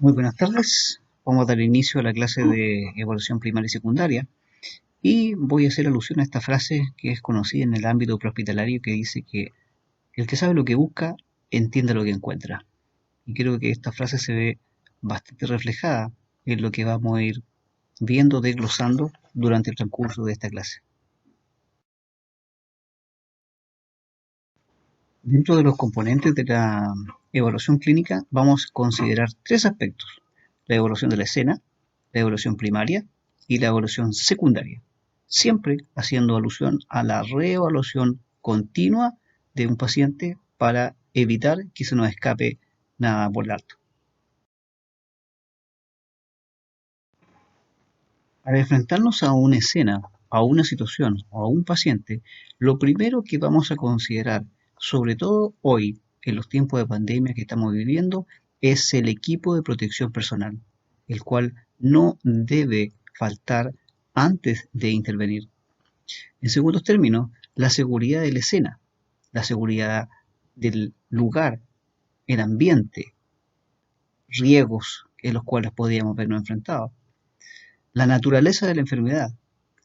Muy buenas tardes. Vamos a dar inicio a la clase de evaluación primaria y secundaria y voy a hacer alusión a esta frase que es conocida en el ámbito prehospitalario que dice que el que sabe lo que busca entiende lo que encuentra. Y creo que esta frase se ve bastante reflejada en lo que vamos a ir viendo, desglosando durante el transcurso de esta clase. Dentro de los componentes de la evaluación clínica vamos a considerar tres aspectos: la evaluación de la escena, la evaluación primaria y la evaluación secundaria, siempre haciendo alusión a la reevaluación continua de un paciente para evitar que se nos escape nada por el alto. Al enfrentarnos a una escena, a una situación o a un paciente, lo primero que vamos a considerar, sobre todo hoy, en los tiempos de pandemia que estamos viviendo, es el equipo de protección personal, el cual no debe faltar antes de intervenir. En segundos términos, la seguridad de la escena, la seguridad del lugar, el ambiente, riesgos en los cuales podríamos vernos enfrentados. La naturaleza de la enfermedad,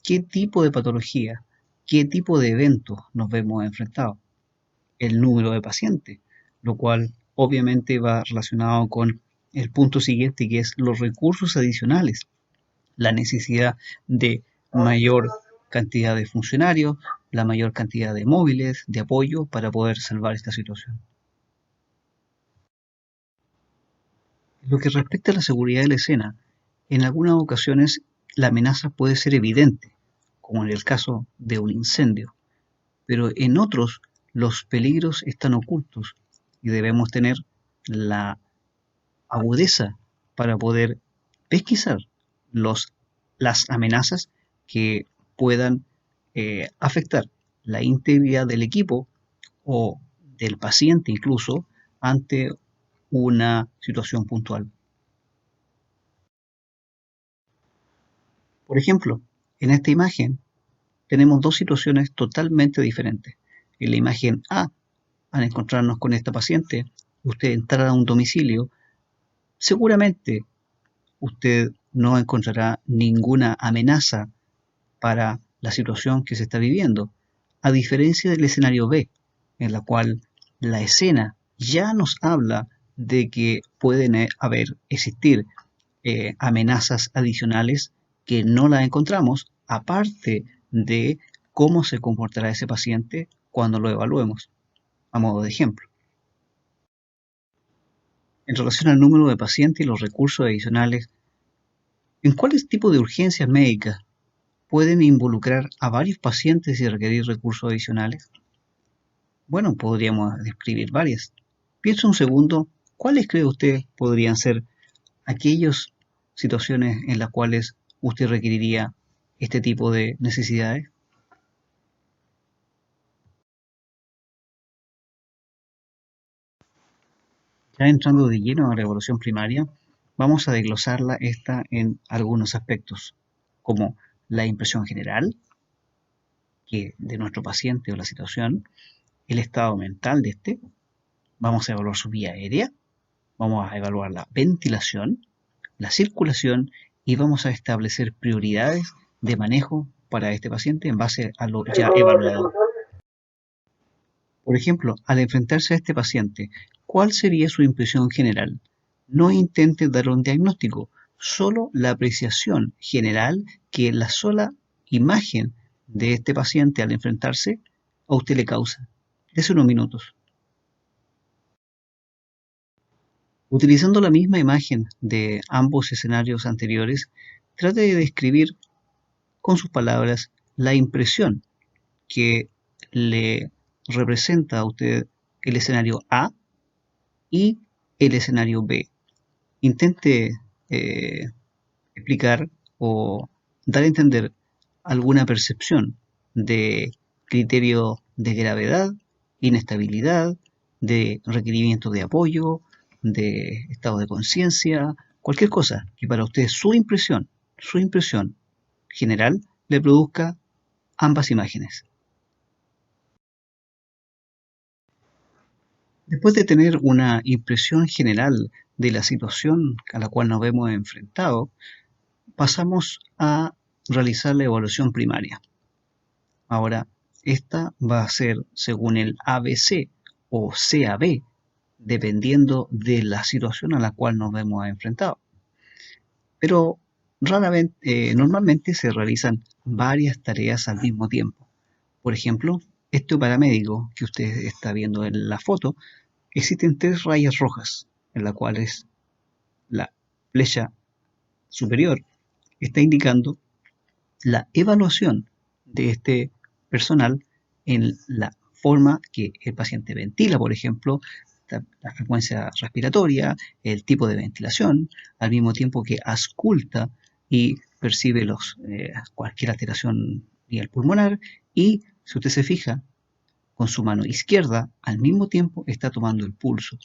qué tipo de patología, qué tipo de eventos nos vemos enfrentados, el número de pacientes, lo cual obviamente va relacionado con el punto siguiente, que es los recursos adicionales, la necesidad de mayor cantidad de funcionarios, la mayor cantidad de móviles, de apoyo para poder salvar esta situación. En lo que respecta a la seguridad de la escena, en algunas ocasiones la amenaza puede ser evidente, como en el caso de un incendio, pero en otros los peligros están ocultos y debemos tener la agudeza para poder pesquisar los, las amenazas que puedan afectar la integridad del equipo o del paciente incluso ante una situación puntual. Por ejemplo, en esta imagen tenemos dos situaciones totalmente diferentes. En la imagen A, al encontrarnos con esta paciente, usted entrará a un domicilio, seguramente usted no encontrará ninguna amenaza para la situación que se está viviendo, a diferencia del escenario B, en la cual la escena ya nos habla de que pueden existir amenazas adicionales que no las encontramos, aparte de cómo se comportará ese paciente cuando lo evaluemos, a modo de ejemplo. En relación al número de pacientes y los recursos adicionales, ¿en cuáles tipos de urgencias médicas pueden involucrar a varios pacientes y requerir recursos adicionales? Bueno, podríamos describir varias. Piensa un segundo, ¿cuáles cree usted podrían ser aquellas situaciones en las cuales usted requeriría este tipo de necesidades? Ya entrando de lleno a la evaluación primaria, vamos a desglosarla esta en algunos aspectos, como la impresión general que de nuestro paciente o la situación, el estado mental de este, vamos a evaluar su vía aérea, vamos a evaluar la ventilación, la circulación y vamos a establecer prioridades de manejo para este paciente en base a lo ya evaluado. Por ejemplo, al enfrentarse a este paciente, ¿cuál sería su impresión general? No intente dar un diagnóstico, solo la apreciación general que la sola imagen de este paciente al enfrentarse a usted le causa. Dese unos minutos. Utilizando la misma imagen de ambos escenarios anteriores, trate de describir con sus palabras la impresión que le representa a usted el escenario A y el escenario B. Intente explicar o dar a entender alguna percepción de criterio de gravedad, inestabilidad, de requerimiento de apoyo, de estado de conciencia, cualquier cosa que para usted su impresión general le produzca ambas imágenes. Después de tener una impresión general de la situación a la cual nos vemos enfrentados, pasamos a realizar la evaluación primaria. Ahora, esta va a ser según el ABC o CAB, dependiendo de la situación a la cual nos vemos enfrentados. Pero normalmente se realizan varias tareas al mismo tiempo. Por ejemplo, este paramédico que usted está viendo en la foto, existen tres rayas rojas, en la cual es la flecha superior, está indicando la evaluación de este personal en la forma que el paciente ventila, por ejemplo, la frecuencia respiratoria, el tipo de ventilación, al mismo tiempo que ausculta y percibe cualquier alteración a nivel pulmonar y, si usted se fija, con su mano izquierda al mismo tiempo está tomando el pulso,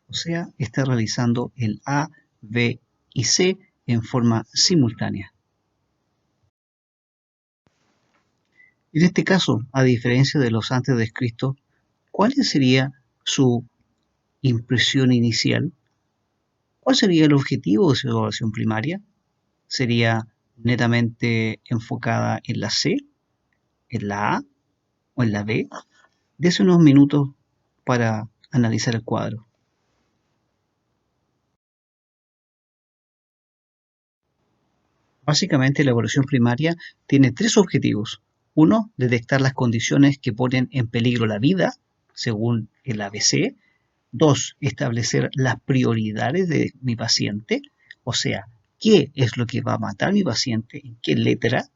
o sea, está realizando el A, B y C en forma simultánea. En este caso, a diferencia de los antes descritos, ¿cuál sería su impresión inicial? ¿Cuál sería el objetivo de su evaluación primaria? ¿Sería netamente enfocada en la C, en la A o en la B? Dese unos minutos para analizar el cuadro. Básicamente, la evaluación primaria tiene tres objetivos. Uno, detectar las condiciones que ponen en peligro la vida, según el ABC. Dos, establecer las prioridades de mi paciente, o sea, qué es lo que va a matar a mi paciente, en qué letra.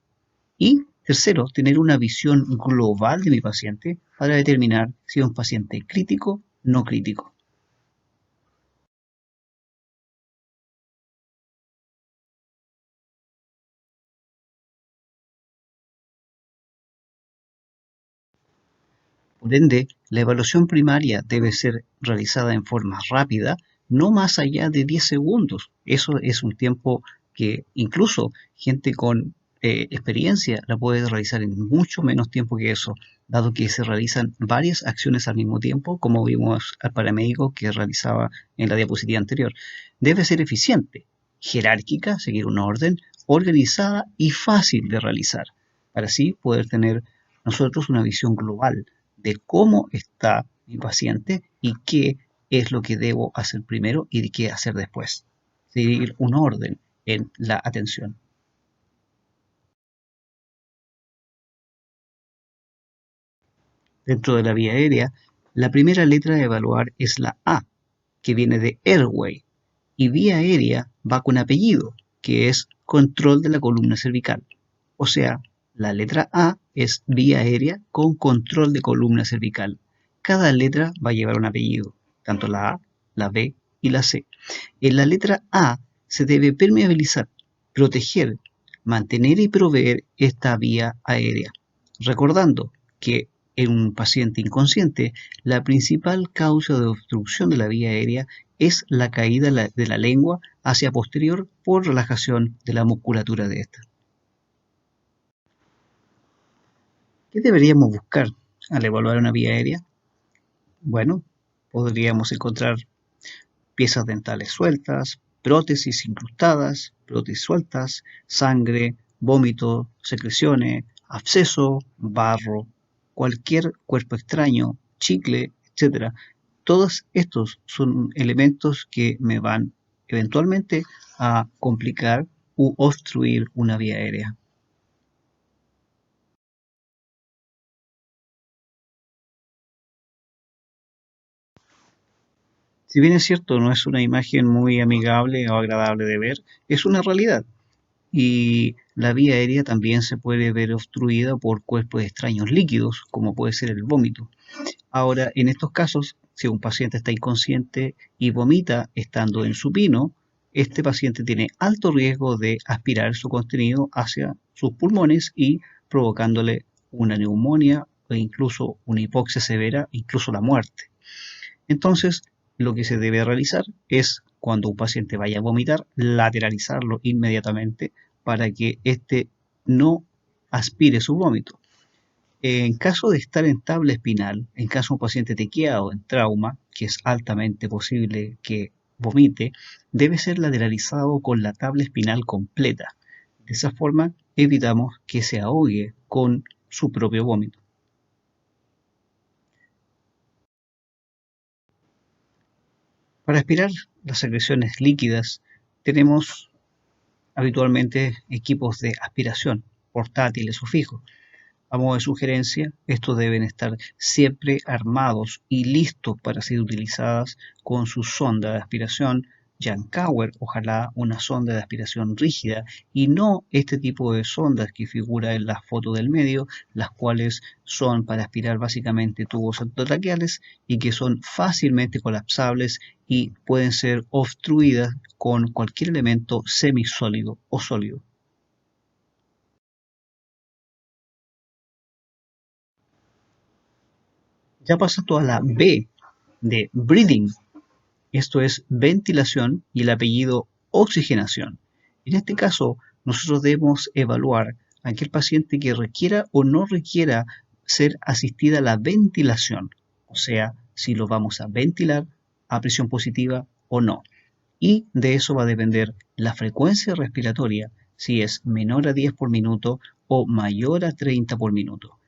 Y tercero, tener una visión global de mi paciente para determinar si es un paciente crítico o no crítico. Por ende, la evaluación primaria debe ser realizada en forma rápida, no más allá de 10 segundos. Eso es un tiempo que incluso gente con experiencia la puede realizar en mucho menos tiempo que eso, dado que se realizan varias acciones al mismo tiempo, como vimos al paramédico que realizaba en la diapositiva anterior. Debe ser eficiente, jerárquica, seguir una orden, organizada y fácil de realizar, para así poder tener nosotros una visión global de cómo está mi paciente y qué es lo que debo hacer primero y qué hacer después. Seguir un orden en la atención. Dentro de la vía aérea, la primera letra a evaluar es la A, que viene de airway, y vía aérea va con apellido, que es control de la columna cervical. O sea, la letra A es vía aérea con control de columna cervical. Cada letra va a llevar un apellido, tanto la A, la B y la C. En la letra A se debe permeabilizar, proteger, mantener y proveer esta vía aérea, recordando que en un paciente inconsciente la principal causa de obstrucción de la vía aérea es la caída de la lengua hacia posterior por relajación de la musculatura de esta. ¿Qué deberíamos buscar al evaluar una vía aérea? Bueno, podríamos encontrar piezas dentales sueltas, prótesis incrustadas, prótesis sueltas, sangre, vómito, secreciones, absceso, barro, cualquier cuerpo extraño, chicle, etcétera. Todos estos son elementos que me van eventualmente a complicar u obstruir una vía aérea. Si bien es cierto, no es una imagen muy amigable o agradable de ver, es una realidad. Y la vía aérea también se puede ver obstruida por cuerpos extraños líquidos, como puede ser el vómito. Ahora, en estos casos, si un paciente está inconsciente y vomita estando en supino, este paciente tiene alto riesgo de aspirar su contenido hacia sus pulmones y provocándole una neumonía o incluso una hipoxia severa, incluso la muerte. Entonces, lo que se debe realizar es, cuando un paciente vaya a vomitar, lateralizarlo inmediatamente para que éste no aspire su vómito. En caso de estar en tabla espinal, en caso de un paciente tequiado en trauma, que es altamente posible que vomite, debe ser lateralizado con la tabla espinal completa. De esa forma evitamos que se ahogue con su propio vómito. Para aspirar las secreciones líquidas tenemos habitualmente equipos de aspiración, portátiles o fijos. A modo de sugerencia, estos deben estar siempre armados y listos para ser utilizadas con su sonda de aspiración Jan Cauer, ojalá una sonda de aspiración rígida y no este tipo de sondas que figura en la foto del medio, las cuales son para aspirar básicamente tubos endotraqueales y que son fácilmente colapsables y pueden ser obstruidas con cualquier elemento semisólido o sólido. Ya pasando a la B de breathing, esto es ventilación y el apellido oxigenación. En este caso, nosotros debemos evaluar a aquel paciente que requiera o no requiera ser asistida a la ventilación, o sea, si lo vamos a ventilar a presión positiva o no. Y de eso va a depender la frecuencia respiratoria, si es menor a 10 por minuto o mayor a 30 por minuto.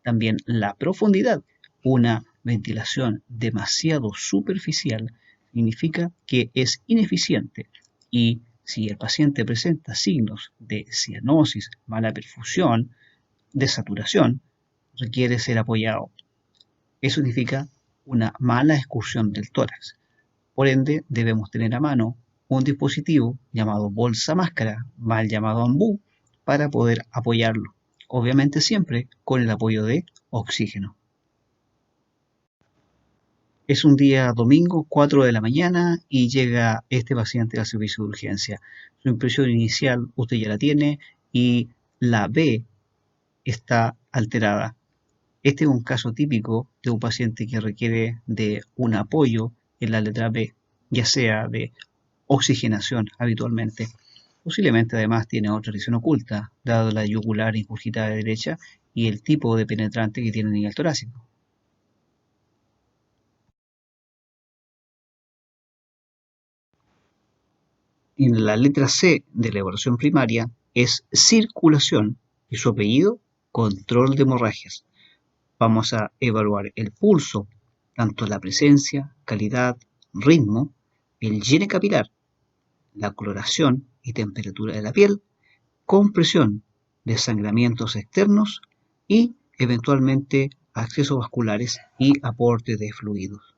También la profundidad. Una ventilación demasiado superficial significa que es ineficiente y si el paciente presenta signos de cianosis, mala perfusión, desaturación, requiere ser apoyado. Eso significa una mala excursión del tórax. Por ende, debemos tener a mano un dispositivo llamado bolsa máscara, mal llamado AMBU, para poder apoyarlo. Obviamente siempre con el apoyo de oxígeno. Es un día domingo, 4 de la mañana, y llega este paciente al servicio de urgencia. Su impresión inicial usted ya la tiene y la B está alterada. Este es un caso típico de un paciente que requiere de un apoyo en la letra B, ya sea de oxigenación habitualmente. Posiblemente además tiene otra lesión oculta, dado la yugular ingurgitada de derecha y el tipo de penetrante que tiene en el torácico. En la letra C de la evaluación primaria es circulación y su apellido control de hemorragias. Vamos a evaluar el pulso, tanto la presencia, calidad, ritmo, el llene capilar, la coloración y temperatura de la piel, compresión, desangramientos externos y eventualmente accesos vasculares y aporte de fluidos.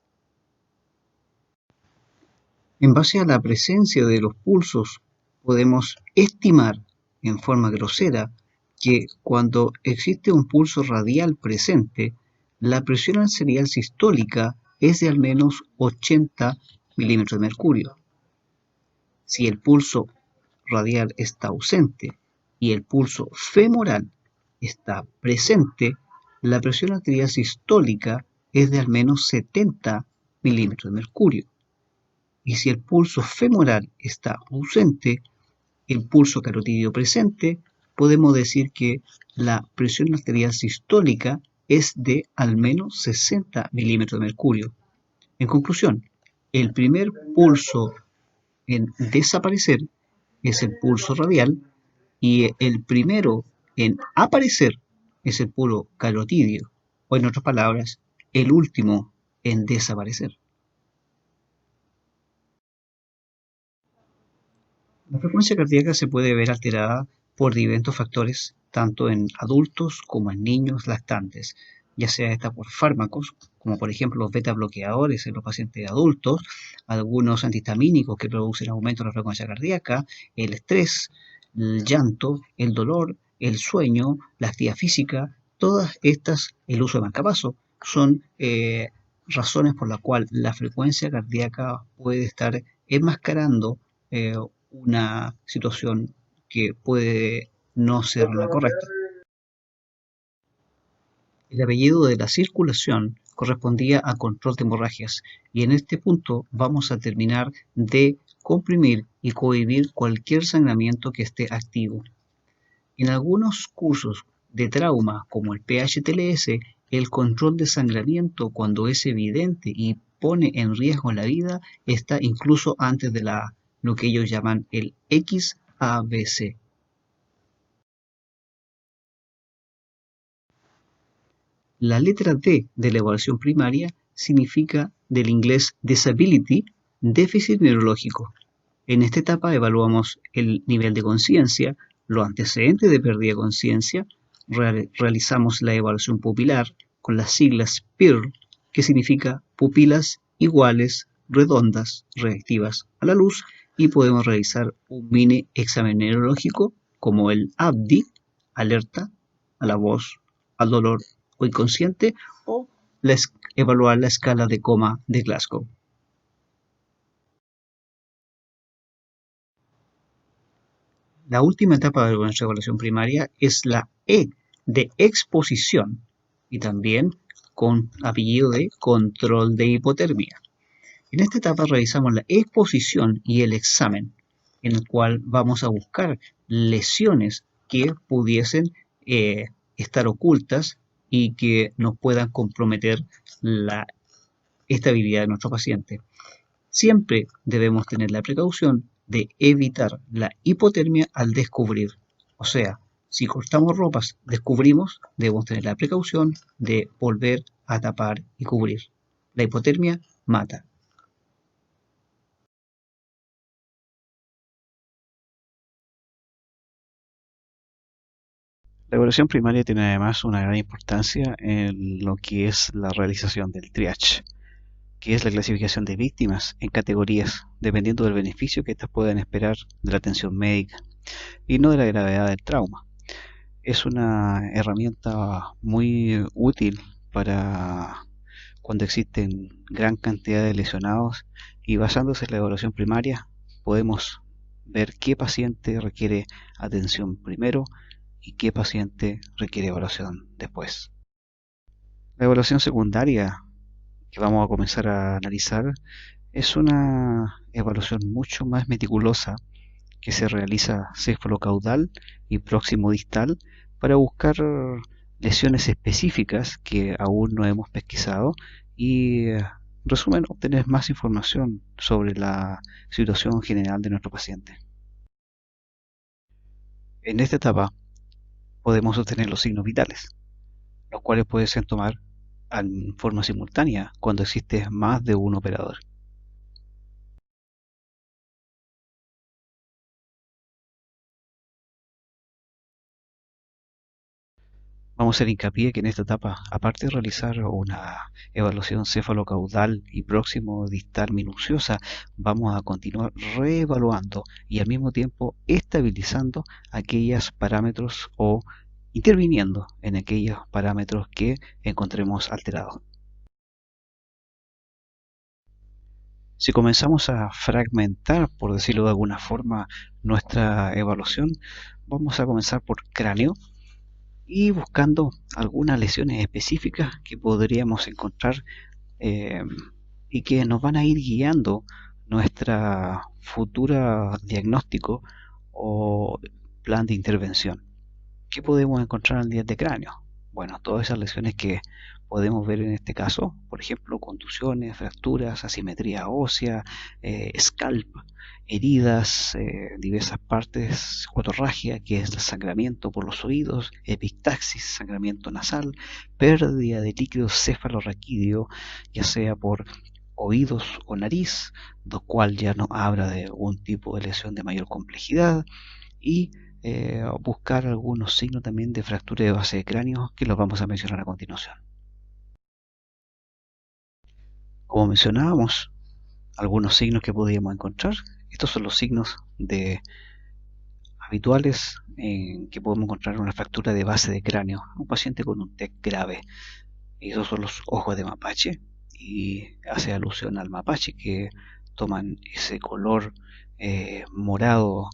En base a la presencia de los pulsos, podemos estimar en forma grosera que cuando existe un pulso radial presente, la presión arterial sistólica es de al menos 80 milímetros de mercurio. Si el pulso radial está ausente y el pulso femoral está presente, la presión arterial sistólica es de al menos 70 milímetros de mercurio. Y si el pulso femoral está ausente, el pulso carotidio presente, podemos decir que la presión arterial sistólica es de al menos 60 milímetros de mercurio. En conclusión, el primer pulso en desaparecer es el pulso radial y el primero en aparecer es el pulso carotidio, o en otras palabras, el último en desaparecer. La frecuencia cardíaca se puede ver alterada por diversos factores, tanto en adultos como en niños lactantes, ya sea esta por fármacos, como por ejemplo los beta bloqueadores en los pacientes adultos, algunos antihistamínicos que producen aumento de la frecuencia cardíaca, el estrés, el llanto, el dolor, el sueño, la actividad física, todas estas, el uso de marcapaso, son razones por las cuales la frecuencia cardíaca puede estar enmascarando una situación que puede no ser la correcta. El apellido de la circulación correspondía a control de hemorragias y en este punto vamos a terminar de comprimir y cohibir cualquier sangramiento que esté activo. En algunos cursos de trauma como el PH-TLS, el control de sangramiento cuando es evidente y pone en riesgo la vida está incluso antes de lo que ellos llaman el XABC. La letra D de la evaluación primaria significa del inglés disability, déficit neurológico. En esta etapa evaluamos el nivel de conciencia, los antecedentes de pérdida de conciencia, realizamos la evaluación pupilar con las siglas PIR, que significa pupilas iguales, redondas, reactivas a la luz, y podemos realizar un mini examen neurológico como el ABDI, alerta a la voz, al dolor o inconsciente, o evaluar la escala de coma de Glasgow. La última etapa de nuestra evaluación primaria es la E de exposición y también con apellido de control de hipotermia. En esta etapa realizamos la exposición y el examen, en el cual vamos a buscar lesiones que pudiesen estar ocultas y que nos puedan comprometer la estabilidad de nuestro paciente. Siempre debemos tener la precaución de evitar la hipotermia al descubrir. O sea, si cortamos ropas, descubrimos, debemos tener la precaución de volver a tapar y cubrir. La hipotermia mata. La evaluación primaria tiene además una gran importancia en lo que es la realización del triage, que es la clasificación de víctimas en categorías, dependiendo del beneficio que éstas puedan esperar de la atención médica y no de la gravedad del trauma. Es una herramienta muy útil para cuando existen gran cantidad de lesionados, y basándose en la evaluación primaria podemos ver qué paciente requiere atención primero y qué paciente requiere evaluación después. La evaluación secundaria que vamos a comenzar a analizar es una evaluación mucho más meticulosa que se realiza cefalocaudal y próximo distal para buscar lesiones específicas que aún no hemos pesquisado y, en resumen, obtener más información sobre la situación general de nuestro paciente. En esta etapa podemos obtener los signos vitales, los cuales pueden tomar en forma simultánea cuando existe más de un operador. Vamos a hacer hincapié que en esta etapa, aparte de realizar una evaluación cefalocaudal y próximo distal minuciosa, vamos a continuar reevaluando y al mismo tiempo estabilizando aquellos parámetros o interviniendo en aquellos parámetros que encontremos alterados. Si comenzamos a fragmentar, por decirlo de alguna forma, nuestra evaluación, vamos a comenzar por cráneo y buscando algunas lesiones específicas que podríamos encontrar, eh, y que nos van a ir guiando nuestra futura diagnóstico o plan de intervención. ¿Qué podemos encontrar en el diente de cráneo? Bueno, todas esas lesiones que podemos ver en este caso, por ejemplo, contusiones, fracturas, asimetría ósea, scalp, heridas, diversas partes, cotorragia, que es el sangramiento por los oídos, epistaxis, sangramiento nasal, pérdida de líquido cefalorraquídeo, ya sea por oídos o nariz, lo cual ya nos habla de un tipo de lesión de mayor complejidad, y buscar algunos signos también de fractura de base de cráneo que los vamos a mencionar a continuación. Como mencionábamos, algunos signos que podíamos encontrar, estos son los signos habituales en que podemos encontrar una fractura de base de cráneo, un paciente con un TEC grave. Esos son los ojos de mapache, y hace alusión al mapache, que toman ese color morado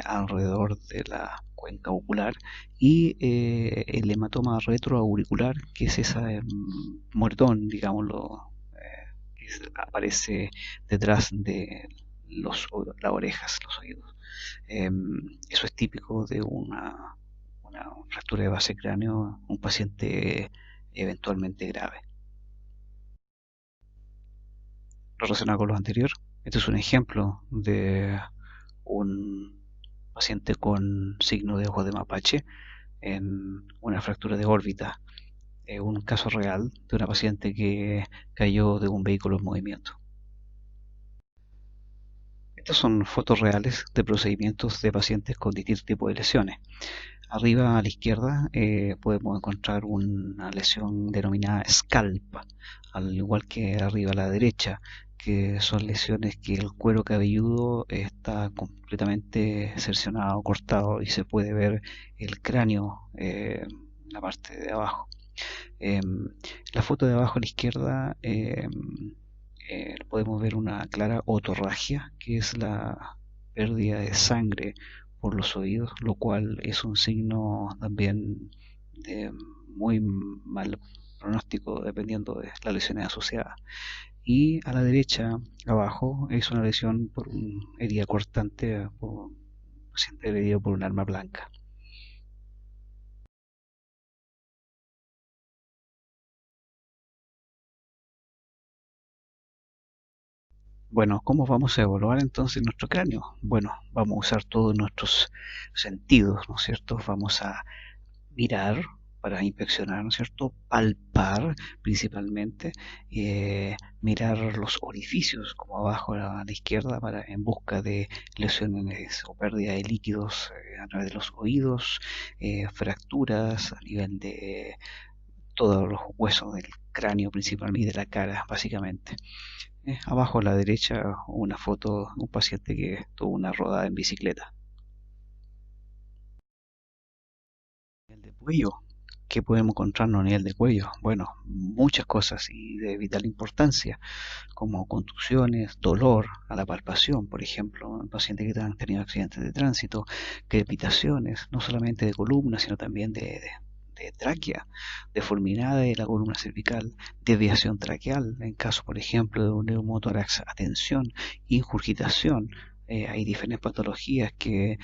alrededor de la cuenca ocular, y el hematoma retroauricular, que es ese moretón, digámoslo, que aparece detrás de las orejas, los oídos. Eso es típico de una una fractura de base de cráneo, un paciente eventualmente grave. Relacionado con lo anterior, este es un ejemplo de un paciente con signo de ojo de mapache en una fractura de órbita, un caso real de una paciente que cayó de un vehículo en movimiento. Estas son fotos reales de procedimientos de pacientes con distintos tipos de lesiones. Arriba a la izquierda podemos encontrar una lesión denominada scalp, al igual que arriba a la derecha, que son lesiones que el cuero cabelludo está completamente cercenado, cortado, y se puede ver el cráneo en la parte de abajo. La foto de abajo a la izquierda podemos ver una clara otorragia, que es la pérdida de sangre por los oídos, lo cual es un signo también de muy mal pronóstico dependiendo de las lesiones asociadas. Y a la derecha, abajo, es una lesión por una herida cortante por un paciente herido por un arma blanca. Bueno, ¿cómo vamos a evaluar entonces nuestro cráneo? Bueno, vamos a usar todos nuestros sentidos, ¿no es cierto? Vamos a mirar para inspeccionar, ¿no es cierto? Palpar principalmente, mirar los orificios como abajo a la izquierda para en busca de lesiones o pérdida de líquidos a través de los oídos, fracturas a nivel de todos los huesos del cráneo principalmente y de la cara básicamente. Abajo a la derecha una foto de un paciente que tuvo una rodada en bicicleta. El de cuello. ¿Qué podemos encontrarnos a nivel de cuello? Bueno, muchas cosas y de vital importancia, como contusiones, dolor a la palpación, por ejemplo, en pacientes que han tenido accidentes de tránsito, crepitaciones, no solamente de columna, sino también de tráquea, deformidad de la columna cervical, desviación traqueal, en caso, por ejemplo, de un neumotórax a tensión, ingurgitación. Hay diferentes patologías que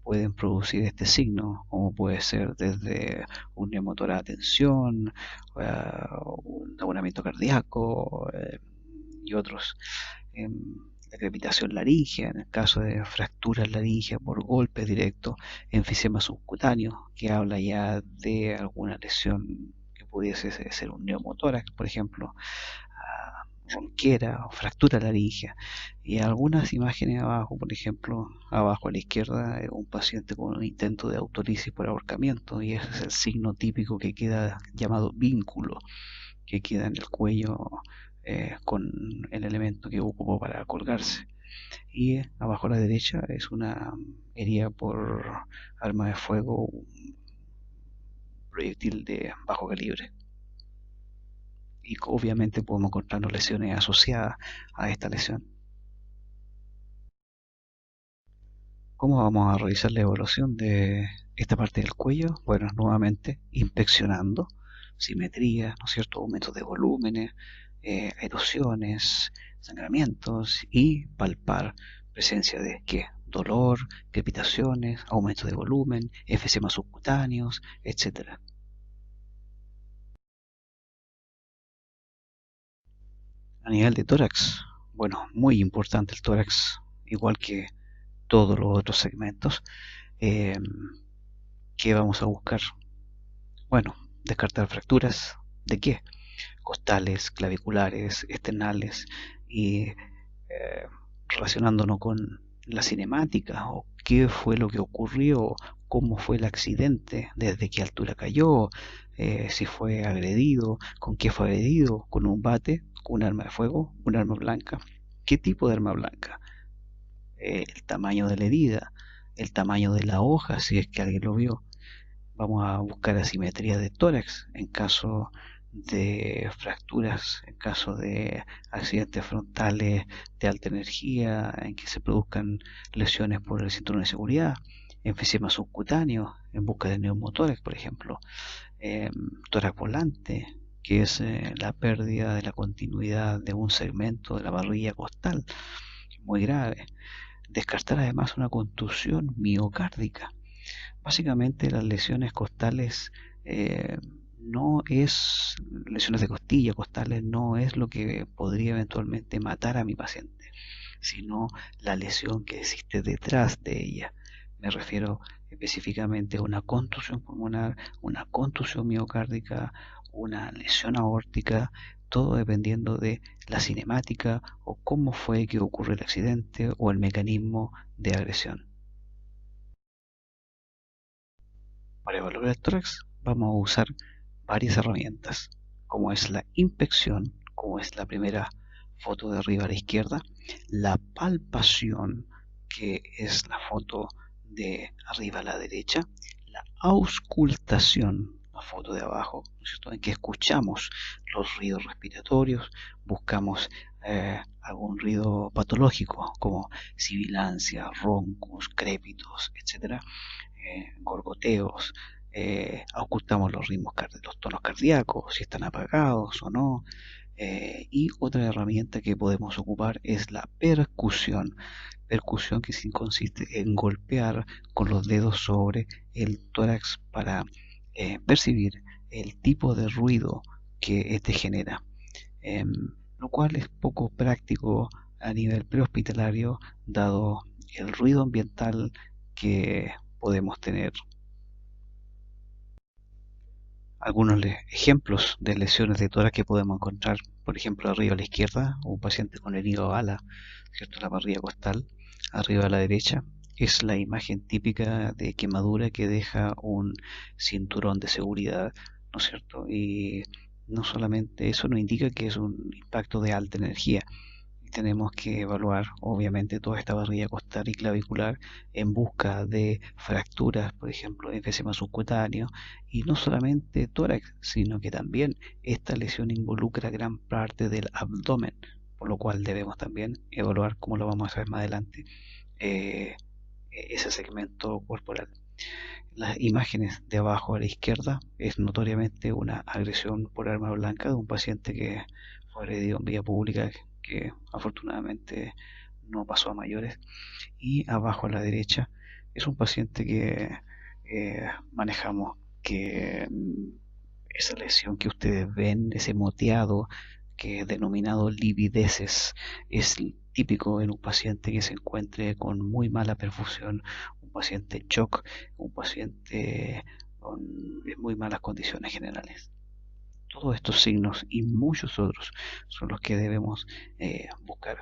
pueden producir este signo, como puede ser desde un neumotórax a tensión, un abonamiento cardíaco y otros. La crepitación laríngea, en el caso de fracturas laringeas por golpes directos, enfisema subcutáneo, que habla ya de alguna lesión que pudiese ser un neumotórax, por ejemplo, ronquera o fractura laringea. Y algunas imágenes abajo, por ejemplo, abajo a la izquierda, un paciente con un intento de autolisis por ahorcamiento, y ese es el signo típico que queda llamado vínculo, que queda en el cuello con el elemento que ocupó para colgarse. Y abajo a la derecha es una herida por arma de fuego, un proyectil de bajo calibre. Y obviamente podemos encontrarnos lesiones asociadas a esta lesión. ¿Cómo vamos a realizar la evaluación de esta parte del cuello? Bueno, nuevamente inspeccionando simetría, ¿no es cierto? Aumentos de volúmenes, erosiones, sangramientos y palpar presencia de ¿qué? Dolor, crepitaciones, aumento de volumen, efemas subcutáneos, etc. A nivel de tórax, bueno, muy importante el tórax, igual que todos los otros segmentos. Eh, ¿Qué vamos a buscar? Bueno, descartar fracturas. ¿De qué? Costales, claviculares, esternales y relacionándonos con la cinemática o qué fue lo que ocurrió, cómo fue el accidente, desde qué altura cayó, si fue agredido, con qué fue agredido, con un bate, con un arma de fuego, un arma blanca, qué tipo de arma blanca, el tamaño de la herida, el tamaño de la hoja, si es que alguien lo vio. Vamos a buscar asimetría de tórax en caso de fracturas, en caso de accidentes frontales de alta energía, en que se produzcan lesiones por el cinturón de seguridad, enfisema subcutáneo, en busca de neumotórax, por ejemplo, tórax volante, que es la pérdida de la continuidad de un segmento de la barrilla costal, muy grave. Descartar además una contusión miocárdica. Básicamente las lesiones costales no es, lesiones de costilla, costales, no es lo que podría eventualmente matar a mi paciente, sino la lesión que existe detrás de ella. Me refiero específicamente a una contusión pulmonar, una contusión miocárdica, una lesión aórtica, todo dependiendo de la cinemática o cómo fue que ocurrió el accidente o el mecanismo de agresión. Para evaluar el tórax vamos a usar varias herramientas, como es la inspección, como es la primera foto de arriba a la izquierda, la palpación, que es la foto de arriba a la derecha, la auscultación, la foto de abajo, ¿no es cierto?, en que escuchamos los ruidos respiratorios, buscamos algún ruido patológico como sibilancia, roncos, crépitos, etcétera, gorgoteos, ocultamos los ritmos, los tonos cardíacos, si están apagados o no. Y otra herramienta que podemos ocupar es la percusión. Percusión que consiste en golpear con los dedos sobre el tórax para percibir el tipo de ruido que éste genera, lo cual es poco práctico a nivel prehospitalario dado el ruido ambiental que podemos tener. Algunos ejemplos de lesiones de tórax que podemos encontrar, por ejemplo, arriba a la izquierda, un paciente con herido a bala, ¿cierto? La parrilla costal. Arriba a la derecha es la imagen típica de quemadura que deja un cinturón de seguridad, ¿no es cierto? Y no solamente eso nos indica que es un impacto de alta energía. Tenemos que evaluar, obviamente, toda esta barrilla costal y clavicular en busca de fracturas, por ejemplo, enfisema subcutáneo, y no solamente tórax, sino que también esta lesión involucra gran parte del abdomen, por lo cual debemos también evaluar, como lo vamos a ver más adelante, ese segmento corporal. Las imágenes de abajo a la izquierda es notoriamente una agresión por arma blanca de un paciente que fue agredido en vía pública, que afortunadamente no pasó a mayores. Y abajo a la derecha es un paciente que manejamos, que esa lesión que ustedes ven, ese moteado que es denominado livideces, es típico en un paciente que se encuentre con muy mala perfusión, un paciente en shock, un paciente con muy malas condiciones generales. Todos estos signos y muchos otros son los que debemos buscar.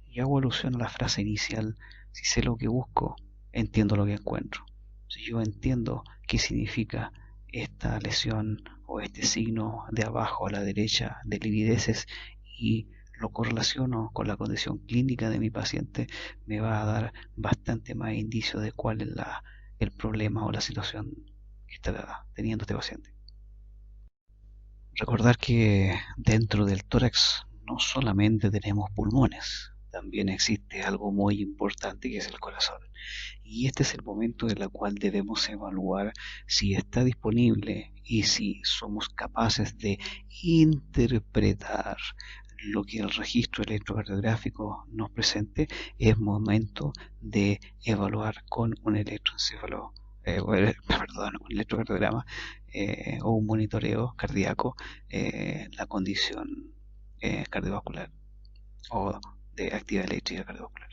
Y hago alusión a la frase inicial: si sé lo que busco, entiendo lo que encuentro. Si yo entiendo qué significa esta lesión o este signo de abajo a la derecha de livideces y lo correlaciono con la condición clínica de mi paciente, me va a dar bastante más indicio de cuál es el problema o la situación que está teniendo este paciente. Recordar que dentro del tórax no solamente tenemos pulmones, también existe algo muy importante que es el corazón. Y este es el momento en el cual debemos evaluar si está disponible y si somos capaces de interpretar lo que el registro electrocardiográfico nos presente. Es momento de evaluar con un electroencéfalo, perdón, un electrocardiograma o un monitoreo cardíaco, la condición cardiovascular o de actividad eléctrica cardiovascular.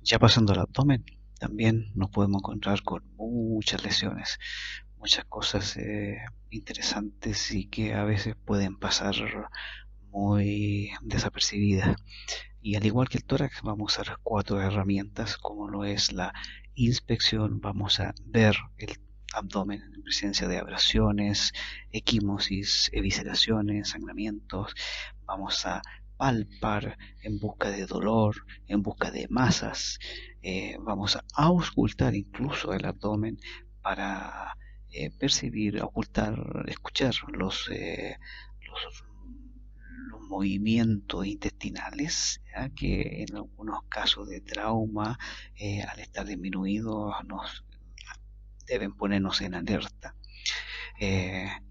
Ya pasando al abdomen, también nos podemos encontrar con muchas lesiones, muchas cosas interesantes y que a veces pueden pasar muy desapercibidas. Y al igual que el tórax, vamos a usar 4 herramientas, como lo es la inspección. Vamos a ver el abdomen en presencia de abrasiones, equimosis, evisceraciones, sangramientos. Vamos a palpar en busca de dolor, en busca de masas. Vamos a auscultar incluso el abdomen para percibir, ocultar, escuchar los movimientos intestinales, ¿ya? Que en algunos casos de trauma, al estar disminuidos, nos deben ponernos en alerta.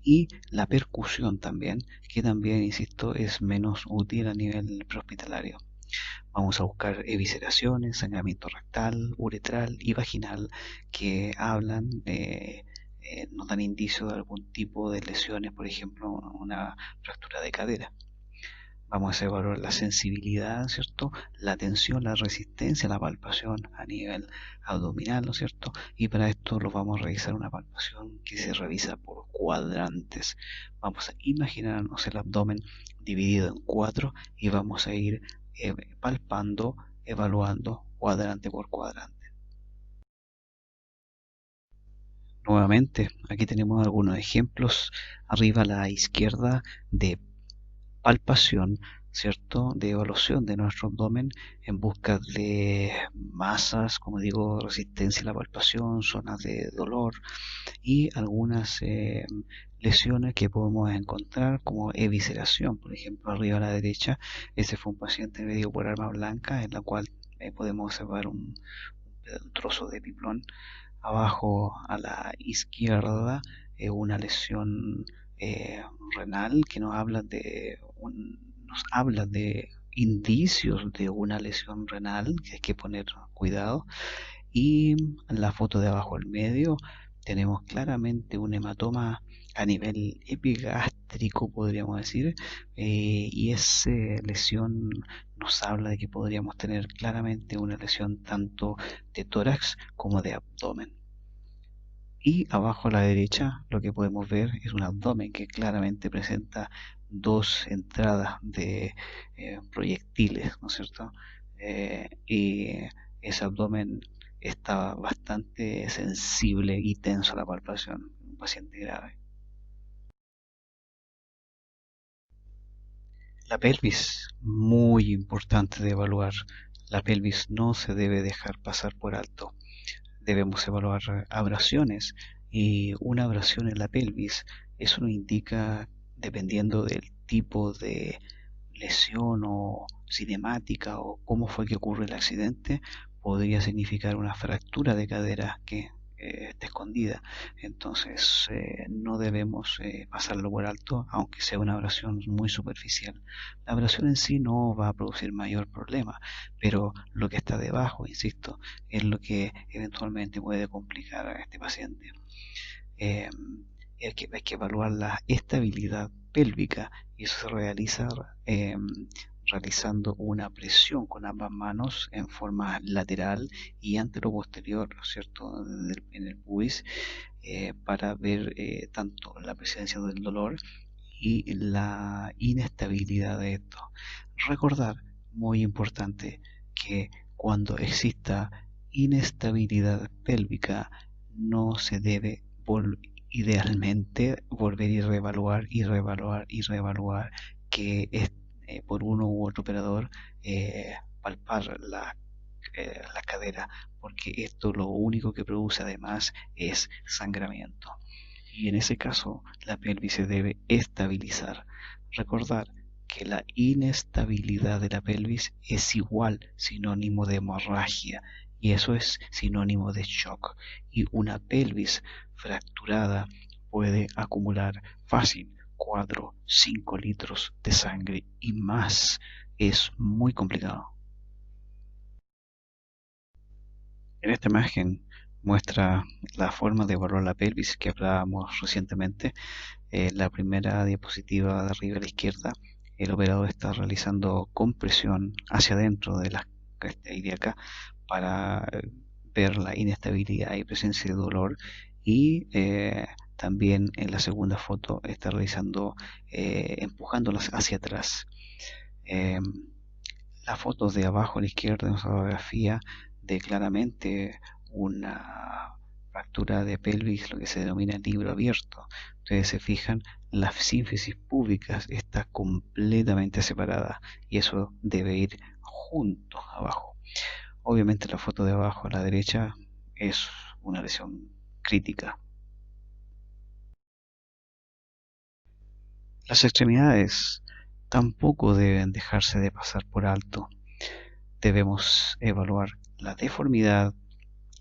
Y la percusión también, que también, insisto, es menos útil a nivel prehospitalario. Vamos a buscar evisceraciones, sangramiento rectal, uretral y vaginal que hablan, nos dan indicios de algún tipo de lesiones, por ejemplo, una fractura de cadera. Vamos a evaluar la sensibilidad, ¿cierto? La tensión, la resistencia, la palpación a nivel abdominal, ¿no es cierto? Y para esto lo vamos a realizar una palpación que se revisa por cuadrantes. Vamos a imaginarnos el abdomen dividido en cuatro y vamos a ir palpando, evaluando cuadrante por cuadrante. Nuevamente, aquí tenemos algunos ejemplos. Arriba a la izquierda de palpación, ¿cierto? De evaluación de nuestro abdomen en busca de masas, como digo, resistencia a la palpación, zonas de dolor y algunas lesiones que podemos encontrar como evisceración. Por ejemplo, arriba a la derecha, ese fue un paciente medido por arma blanca en la cual podemos observar un trozo de piplón. Abajo a la izquierda, una lesión renal que nos habla de indicios de una lesión renal que hay que poner cuidado. Y en la foto de abajo al medio tenemos claramente un hematoma a nivel epigástrico, podríamos decir, y esa lesión nos habla de que podríamos tener claramente una lesión tanto de tórax como de abdomen. Y abajo a la derecha lo que podemos ver es un abdomen que claramente presenta dos entradas de proyectiles, ¿no es cierto? Y ese abdomen está bastante sensible y tenso a la palpación, un paciente grave. La pelvis, muy importante de evaluar. La pelvis no se debe dejar pasar por alto. Debemos evaluar abrasiones y una abrasión en la pelvis, eso nos indica, dependiendo del tipo de lesión o cinemática o cómo fue que ocurre el accidente, podría significar una fractura de cadera que está escondida. Entonces no debemos pasarlo por alto, aunque sea una abrasión muy superficial. La abrasión en sí no va a producir mayor problema, pero lo que está debajo, insisto, es lo que eventualmente puede complicar a este paciente. Eh, hay que evaluar la estabilidad pélvica y eso se realiza eh, realizando una presión con ambas manos en forma lateral y antero-posterior, ¿cierto? En el pubis, para ver tanto la presencia del dolor y la inestabilidad de esto. Recordar, muy importante, que cuando exista inestabilidad pélvica no se debe idealmente volver y reevaluar y reevaluar y reevaluar que es por uno u otro operador palpar la cadera, porque esto lo único que produce además es sangramiento. Y en ese caso la pelvis se debe estabilizar. Recordar que la inestabilidad de la pelvis es igual sinónimo de hemorragia y eso es sinónimo de shock. Y una pelvis fracturada puede acumular fácil 4, 5 litros de sangre y más. Es muy complicado. En esta imagen muestra la forma de evaluar la pelvis que hablábamos recientemente. La primera diapositiva de arriba a la izquierda, el operador está realizando compresión hacia adentro de la y de acá para ver la inestabilidad y presencia de dolor y también en la segunda foto está realizando empujándolas hacia atrás. Eh, la foto de abajo a la izquierda es una fotografía de claramente una fractura de pelvis, lo que se denomina libro abierto. Ustedes se fijan, la sínfisis púbica está completamente separada y eso debe ir junto abajo. Obviamente la foto de abajo a la derecha es una lesión crítica. Las extremidades tampoco deben dejarse de pasar por alto. Debemos evaluar la deformidad,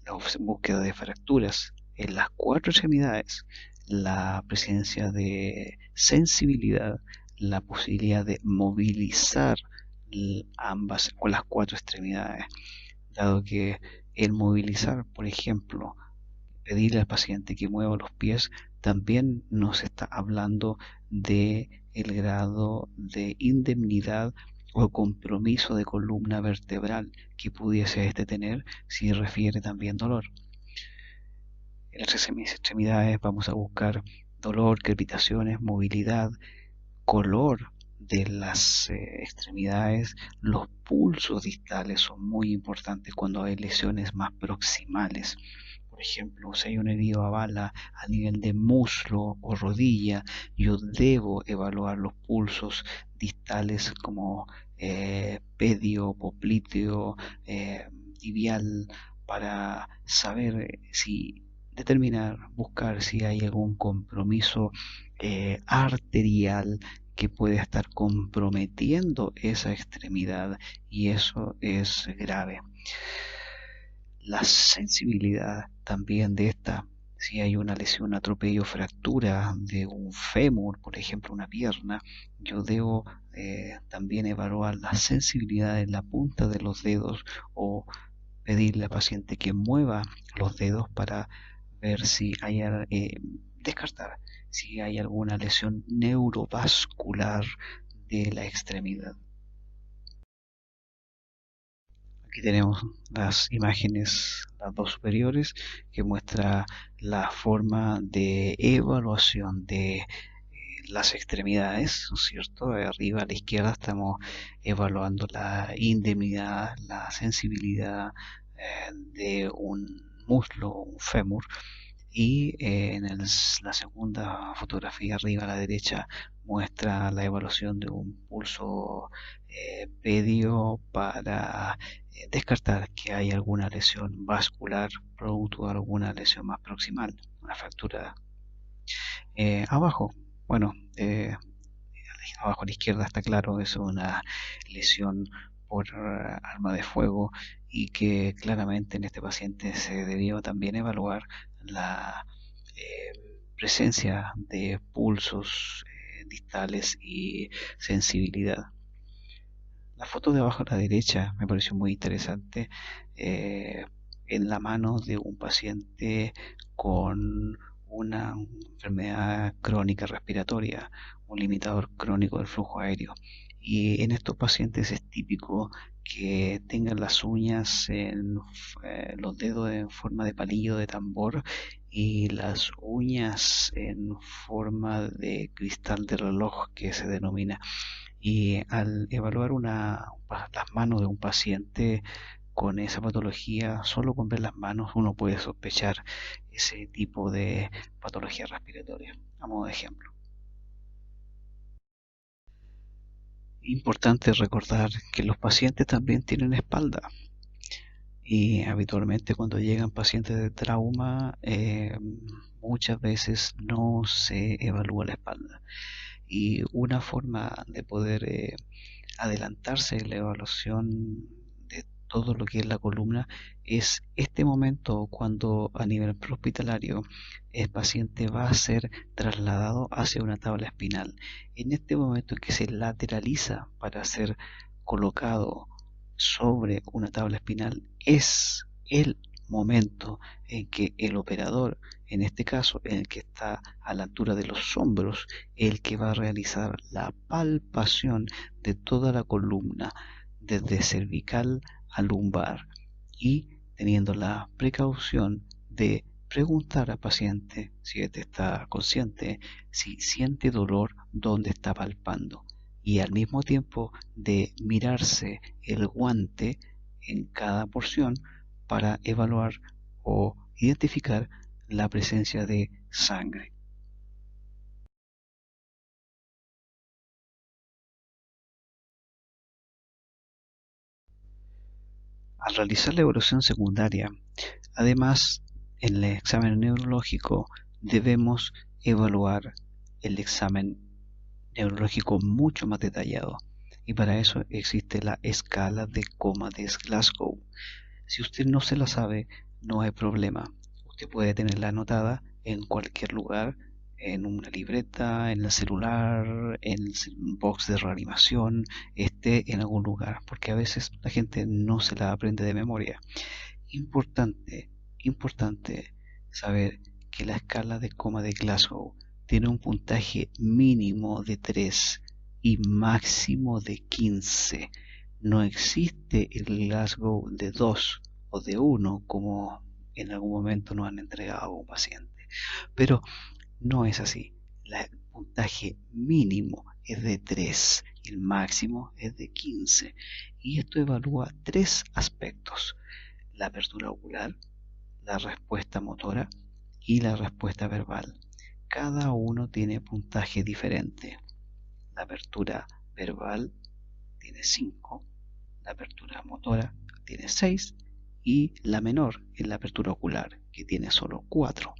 la búsqueda de fracturas en las cuatro extremidades, la presencia de sensibilidad, la posibilidad de movilizar ambas o las cuatro extremidades, dado que el movilizar, por ejemplo, pedirle al paciente que mueva los pies, también nos está hablando de el grado de indemnidad o compromiso de columna vertebral que pudiese este tener si refiere también dolor. En las extremidades vamos a buscar dolor, crepitaciones, movilidad, color de las extremidades. Los pulsos distales son muy importantes cuando hay lesiones más proximales. Por ejemplo, si hay un herido a bala a nivel de muslo o rodilla, yo debo evaluar los pulsos distales como pedio, popliteo, tibial, para saber si determinar, buscar si hay algún compromiso arterial que puede estar comprometiendo esa extremidad, y eso es grave. La sensibilidad también de esta, si hay una lesión, atropello, fractura de un fémur, por ejemplo, una pierna, yo debo también evaluar la sensibilidad en la punta de los dedos o pedirle al paciente que mueva los dedos para ver si hay, descartar si hay alguna lesión neurovascular de la extremidad. Aquí tenemos las imágenes, las dos superiores, que muestra la forma de evaluación de las extremidades, ¿no es cierto? Arriba a la izquierda estamos evaluando la indemnidad, la sensibilidad de un muslo, un fémur, y la segunda fotografía arriba a la derecha muestra la evaluación de un pulso pedio para descartar que hay alguna lesión vascular producto de alguna lesión más proximal, una fractura. Abajo, bueno, abajo a la izquierda está claro, es una lesión por arma de fuego, y que claramente en este paciente se debió también evaluar la presencia de pulsos distales y sensibilidad. La foto de abajo a la derecha me pareció muy interesante, en la mano de un paciente con una enfermedad crónica respiratoria, un limitador crónico del flujo aéreo. Y en estos pacientes es típico que tengan las uñas los dedos en forma de palillo de tambor y las uñas en forma de cristal de reloj, que se denomina. Y al evaluar las manos de un paciente con esa patología, solo con ver las manos uno puede sospechar ese tipo de patología respiratoria, a modo de ejemplo. Importante recordar que los pacientes también tienen espalda, y habitualmente cuando llegan pacientes de trauma, muchas veces no se evalúa la espalda, y una forma de poder adelantarse en la evaluación de todo lo que es la columna es este momento cuando a nivel prehospitalario el paciente va a ser trasladado hacia una tabla espinal. En este momento en que se lateraliza para ser colocado sobre una tabla espinal, es el momento en que el operador, en este caso en el que está a la altura de los hombros, el que va a realizar la palpación de toda la columna desde cervical a lumbar, y teniendo la precaución de preguntar al paciente, si éste está consciente, si siente dolor donde está palpando, y al mismo tiempo de mirarse el guante en cada porción para evaluar o identificar la presencia de sangre. Al realizar la evaluación secundaria, además, en el examen neurológico debemos evaluar el examen neurológico mucho más detallado, y para eso existe la escala de Comas-Glasgow. Si usted no se la sabe, no hay problema. Usted puede tenerla anotada en cualquier lugar en una libreta, en el celular, en el box de reanimación, esté en algún lugar, porque a veces la gente no se la aprende de memoria. Importante, importante saber que la escala de coma de Glasgow tiene un puntaje mínimo de 3 y máximo de 15. No existe el Glasgow de 2 o de 1 como en algún momento nos han entregado a un paciente. Pero no es así. El puntaje mínimo es de 3 y el máximo es de 15. Y esto evalúa tres aspectos: la apertura ocular, la respuesta motora y la respuesta verbal. Cada uno tiene puntaje diferente. La apertura verbal tiene 5, la apertura motora tiene 6 y la menor es la apertura ocular, que tiene solo 4.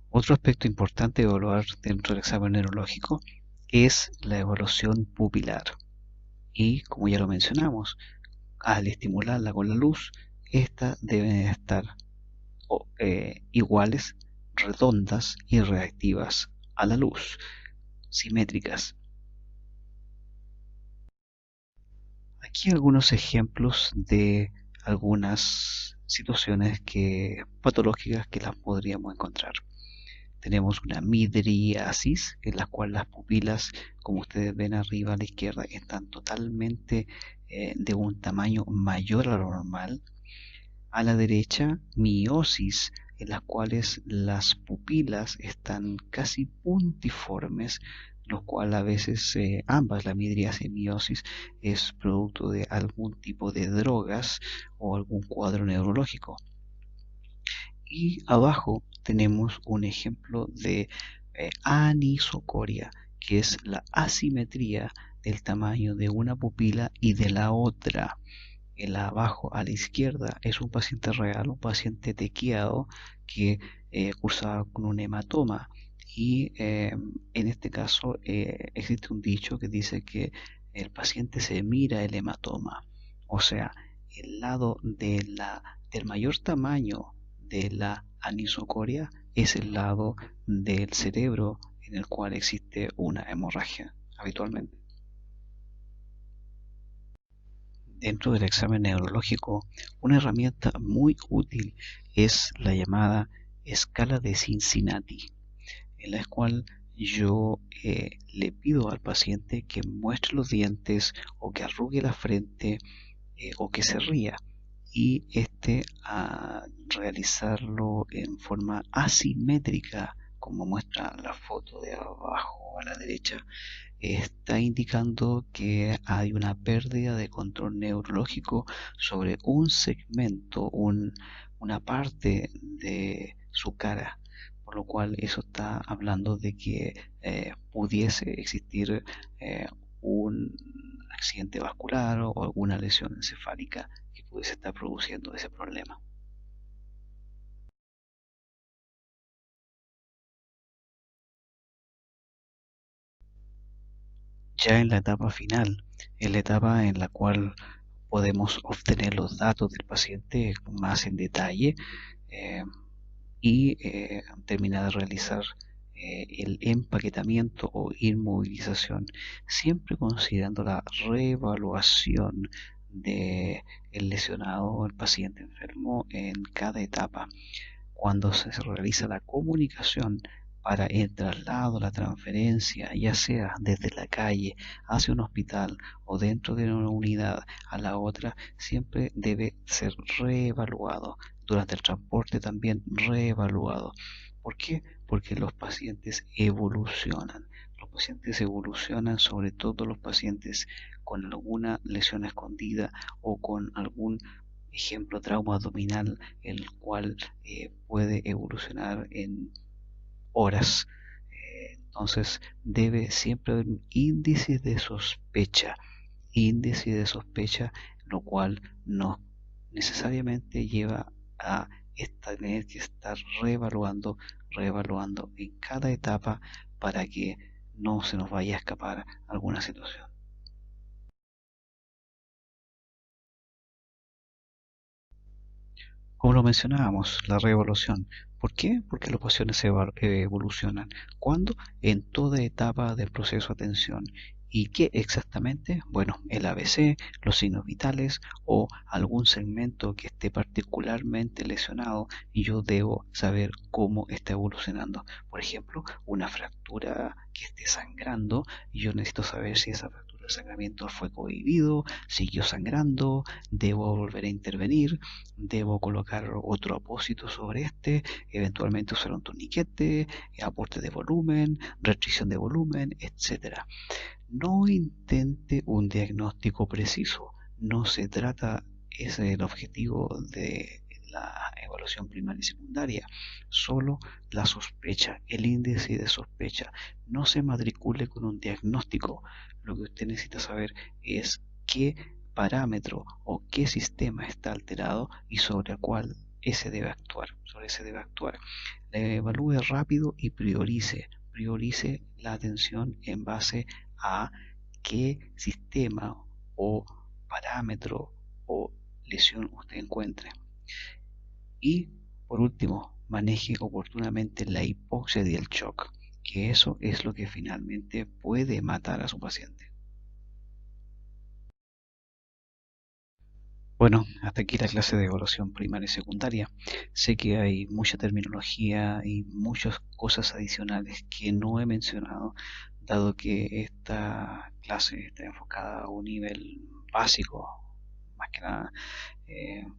Otro aspecto importante de evaluar dentro del examen neurológico es la evaluación pupilar. Y como ya lo mencionamos, al estimularla con la luz, estas deben estar iguales, redondas y reactivas a la luz, simétricas. Aquí algunos ejemplos de algunas situaciones patológicas que las podríamos encontrar. Tenemos una midriasis, en la cual las pupilas, como ustedes ven arriba a la izquierda, están totalmente de un tamaño mayor a lo normal. A la derecha, miosis, en las cuales las pupilas están casi puntiformes, lo cual a veces ambas, la midriasis y miosis, es producto de algún tipo de drogas o algún cuadro neurológico. Y abajo tenemos un ejemplo de anisocoria, que es la asimetría del tamaño de una pupila y de la otra. El abajo a la izquierda es un paciente real, un paciente tequiado que cursaba con un hematoma. Y en este caso existe un dicho que dice que el paciente se mira el hematoma. O sea, el lado del mayor tamaño de la anisocoria es el lado del cerebro en el cual existe una hemorragia habitualmente. Dentro del examen neurológico, una herramienta muy útil es la llamada escala de Cincinnati, en la cual yo le pido al paciente que muestre los dientes o que arrugue la frente o que se ría, y a realizarlo en forma asimétrica, como muestra la foto de abajo a la derecha, está indicando que hay una pérdida de control neurológico sobre un segmento, una parte de su cara, por lo cual eso está hablando de que pudiese existir un accidente vascular o alguna lesión encefálica que pudiese estar produciendo ese problema. Ya en la etapa final, en la etapa en la cual podemos obtener los datos del paciente más en detalle eh, y terminar de realizar el empaquetamiento o inmovilización, siempre considerando la reevaluación del lesionado o el paciente enfermo en cada etapa. Cuando se realiza la comunicación para el traslado, la transferencia, ya sea desde la calle hacia un hospital o dentro de una unidad a la otra, siempre debe ser reevaluado. Durante el transporte también reevaluado. ¿Por qué? Porque los pacientes evolucionan. Los pacientes evolucionan, sobre todo los pacientes con alguna lesión escondida o con algún ejemplo trauma abdominal, el cual puede evolucionar en horas. Entonces debe siempre haber un índice de sospecha, lo cual no necesariamente lleva a tener que estar reevaluando en cada etapa para que no se nos vaya a escapar alguna situación. Como lo mencionábamos, la reevaluación. ¿Por qué? Porque las pasiones evolucionan. ¿Cuándo? En toda etapa del proceso de atención. ¿Y qué exactamente? Bueno, el ABC, los signos vitales o algún segmento que esté particularmente lesionado y yo debo saber cómo está evolucionando. Por ejemplo, una fractura que esté sangrando y yo necesito saber si esa fractura de sangramiento fue cohibido, siguió sangrando, debo volver a intervenir, debo colocar otro apósito sobre este, eventualmente usar un torniquete, aporte de volumen, restricción de volumen, etcétera. No intente un diagnóstico preciso. No se trata, ese es el objetivo de la evaluación primaria y secundaria, solo la sospecha, el índice de sospecha. No se matricule con un diagnóstico. Lo que usted necesita saber es qué parámetro o qué sistema está alterado y sobre el cual ese debe actuar, sobre ese debe actuar. Evalúe rápido y priorice la atención en base a qué sistema o parámetro o lesión usted encuentre. Y por último, maneje oportunamente la hipoxia y el shock, que eso es lo que finalmente puede matar a su paciente. Bueno, hasta aquí la clase de evaluación primaria y secundaria. Sé que hay mucha terminología y muchas cosas adicionales que no he mencionado, dado que esta clase está enfocada a un nivel básico, más que nada.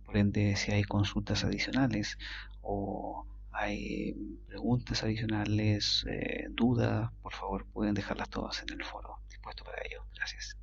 Por ende, si hay consultas adicionales o hay preguntas adicionales, dudas, por favor pueden dejarlas todas en el foro. Dispuesto para ello. Gracias.